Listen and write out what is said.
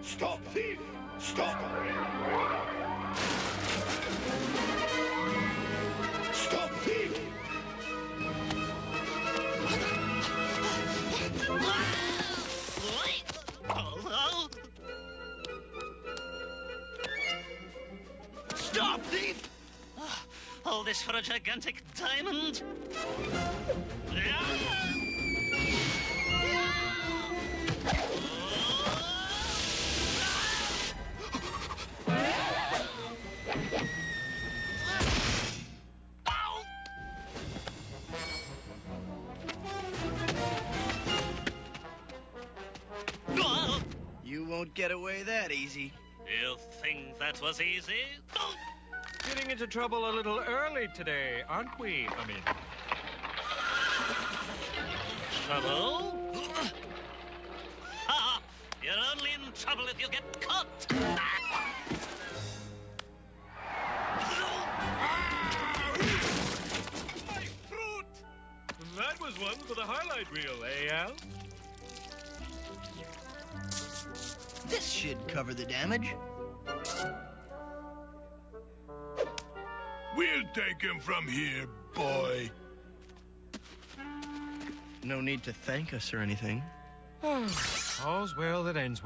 Stop, thief! Stop! Stop, thief! Stop, thief! All this for a gigantic diamond? You won't get away that easy. You think that was easy? Getting into trouble a little early today, aren't we? I mean... Trouble? Ha! You're only in trouble if you get caught! My throat! That was one for the highlight reel, eh, Al? This should cover the damage. We'll take him from here, boy. No need to thank us or anything. All's well that ends well.